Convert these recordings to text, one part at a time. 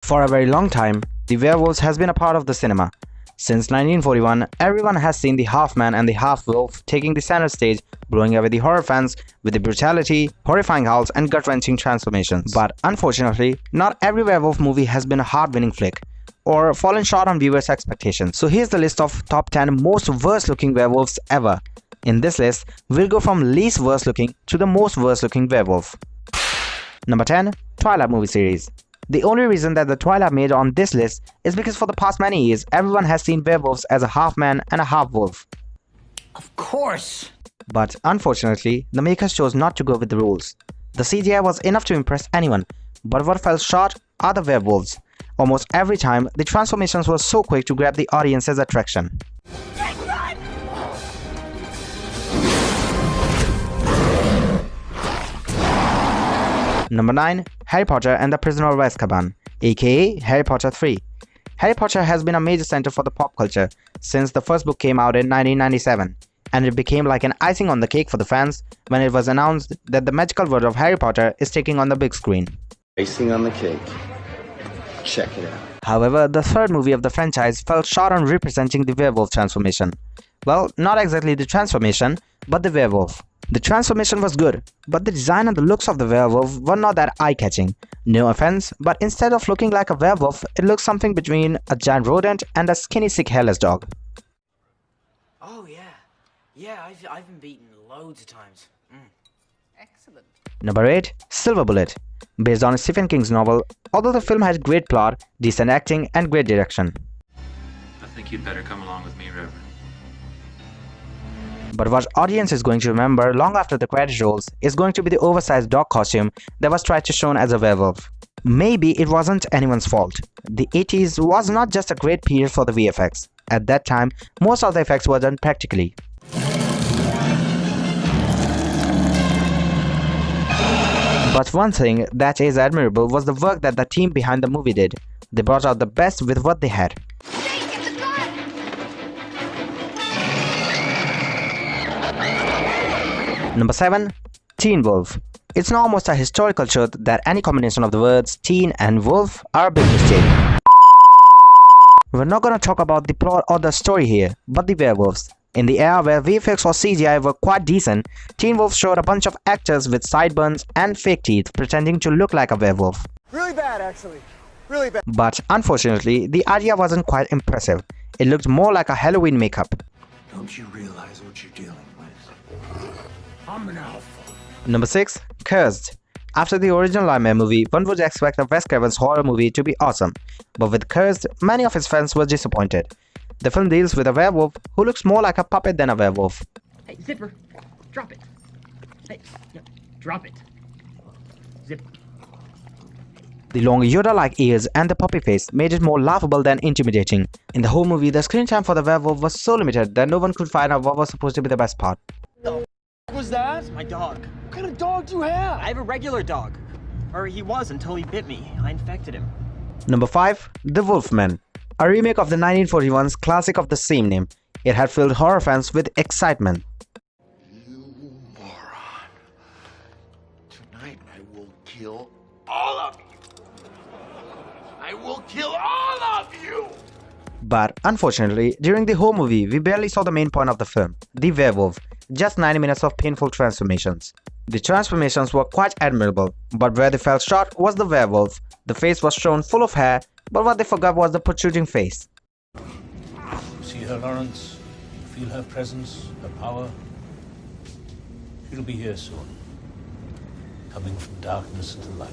For a very long time, the werewolves has been a part of the cinema. Since 1941, everyone has seen the half-man and the half-wolf taking the center stage, blowing away the horror fans with the brutality, horrifying howls and gut-wrenching transformations. But unfortunately, not every werewolf movie has been a heart-winning flick or fallen short on viewers' expectations. So here's the list of top 10 most worst-looking werewolves ever. In this list, we'll go from least worst-looking to the most worst-looking werewolf. Number 10. Twilight movie series. The only reason that the Twilight made on this list is because for the past many years, everyone has seen werewolves as a half-man and a half-wolf. Of course! But unfortunately, the makers chose not to go with the rules. The CGI was enough to impress anyone, but what fell short are the werewolves. Almost every time, the transformations were so quick to grab the audience's attraction. Number 9. Harry Potter and the Prisoner of Azkaban, aka Harry Potter 3. Harry Potter has been a major center for the pop culture since the first book came out in 1997, and it became like an icing on the cake for the fans when it was announced that the magical world of Harry Potter is taking on the big screen. Icing on the cake. Check it out. However, the third movie of the franchise fell short on representing the werewolf transformation. Well, not exactly the transformation, but the werewolf. The transformation was good, but the design and the looks of the werewolf were not that eye-catching. No offense, but instead of looking like a werewolf, it looks something between a giant rodent and a skinny, sick, hairless dog. Oh yeah. Yeah, I've been beaten loads of times. Excellent. Number 8. Silver Bullet. Based on Stephen King's novel, although the film had great plot, decent acting and great direction. I think you'd better come along with me, Reverend. But what audience is going to remember long after the credit rolls is going to be the oversized dog costume that was tried to shown as a werewolf. Maybe it wasn't anyone's fault. The 80s was not just a great period for the VFX. At that time, most of the effects were done practically. But one thing that is admirable was the work that the team behind the movie did. They brought out the best with what they had. Number 7. Teen Wolf. It's now almost a historical truth that any combination of the words teen and wolf are a big mistake. We're not gonna talk about the plot or the story here, but the werewolves. In the era where VFX or CGI were quite decent, Teen Wolf showed a bunch of actors with sideburns and fake teeth pretending to look like a werewolf. Really bad, actually. Really bad. But unfortunately, the idea wasn't quite impressive. It looked more like a Halloween makeup. Don't you realize what you're dealing with? I'm an alpha. Number 6. Cursed. After the original Nightmare movie, one would expect a Wes Craven's horror movie to be awesome. But with Cursed, many of his fans were disappointed. The film deals with a werewolf who looks more like a puppet than a werewolf. Hey, Zipper, drop it. Hey, yeah, drop it. Zip. The long Yoda-like ears and the puppy face made it more laughable than intimidating. In the whole movie, the screen time for the werewolf was so limited that no one could find out what was supposed to be the best part. What was that? It's my dog. What kind of dog do you have? I have a regular dog. Or he was until he bit me. I infected him. Number 5. The Wolfman. A remake of the 1941's classic of the same name. It had filled horror fans with excitement. You moron. Tonight I will kill all of you. I will kill all of you! But unfortunately, during the whole movie, we barely saw the main point of the film, the werewolf. Just 90 minutes of painful transformations. The transformations were quite admirable, but where they fell short was the werewolf. The face was shown full of hair, but what they forgot was the protruding face. You see her, Lawrence? You feel her presence, her power? She'll be here soon, coming from darkness to light.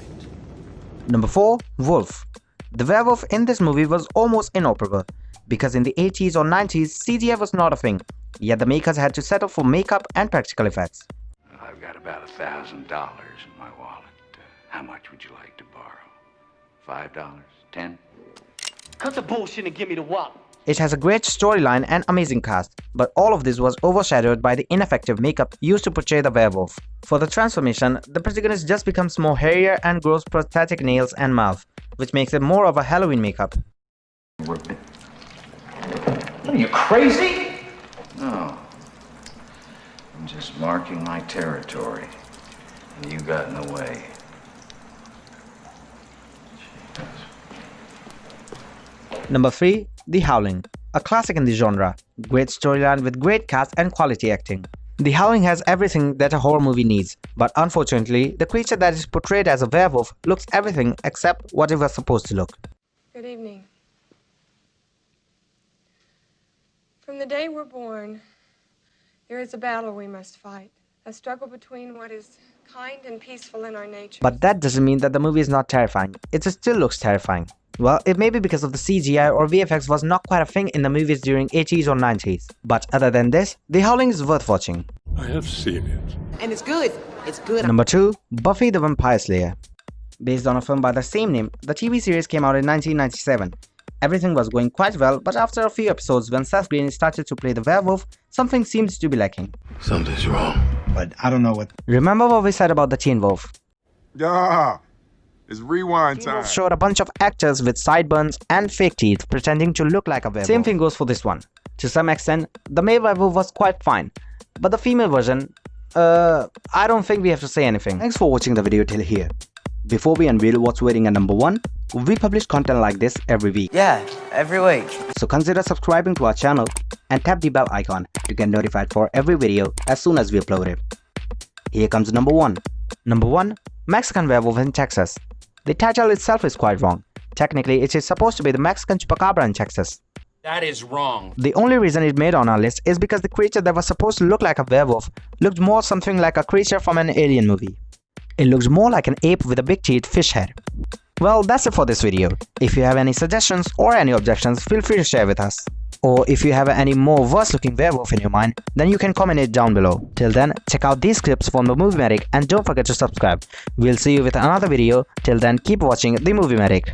Number 4. Wolf. The werewolf in this movie was almost inoperable, because in the 80s or 90s, CGI was not a thing, yet the makers had to settle for makeup and practical effects. I've got about $1,000 in my wallet. How much would you like to borrow? $5? $10? Cut the bullshit and give me the wop. It has a great storyline and amazing cast, but all of this was overshadowed by the ineffective makeup used to portray the werewolf. For the transformation, the protagonist just becomes more hairier and grows prosthetic nails and mouth, which makes it more of a Halloween makeup. What Are you crazy? No. I'm just marking my territory. And you got in the way. Number 3. The Howling, a classic in the genre. Great storyline with great cast and quality acting. The Howling has everything that a horror movie needs, but unfortunately, the creature that is portrayed as a werewolf looks everything except what it was supposed to look. Good evening. From the day we're born, there is a battle we must fight. A struggle between what is kind and peaceful in our nature. But that doesn't mean that the movie is not terrifying. It still looks terrifying. Well, it may be because of the CGI or VFX was not quite a thing in the movies during 80s or 90s. But other than this, The Howling is worth watching. I have seen it. And it's good. It's good. Number 2. Buffy the Vampire Slayer. Based on a film by the same name, the TV series came out in 1997. Everything was going quite well, but after a few episodes when Seth Green started to play the werewolf, something seemed to be lacking. Something's wrong. But I don't know what. Remember what we said about the Teen Wolf? Yeah, it's rewind Teen Wolf showed a bunch of actors with sideburns and fake teeth pretending to look like a werewolf. Same thing goes for this one. To some extent, the male werewolf was quite fine, but the female version, I don't think we have to say anything. Thanks for watching the video till here. Before we unveil what's waiting at number 1, we publish content like this every week. Yeah, every week. So consider subscribing to our channel and tap the bell icon to get notified for every video as soon as we upload it. Here comes number 1. Number 1. Mexican Werewolf in Texas. The title itself is quite wrong. Technically, it is supposed to be the Mexican Chupacabra in Texas. That is wrong. The only reason it made on our list is because the creature that was supposed to look like a werewolf looked more something like a creature from an alien movie. It looks more like an ape with a big teeth fish head. Well, that's it for this video. If you have any suggestions or any objections, feel free to share with us. Or if you have any more worse looking werewolf in your mind, then you can comment it down below. Till then, check out these clips from the Movie Medic and don't forget to subscribe. We'll see you with another video. Till then, keep watching the Movie Medic.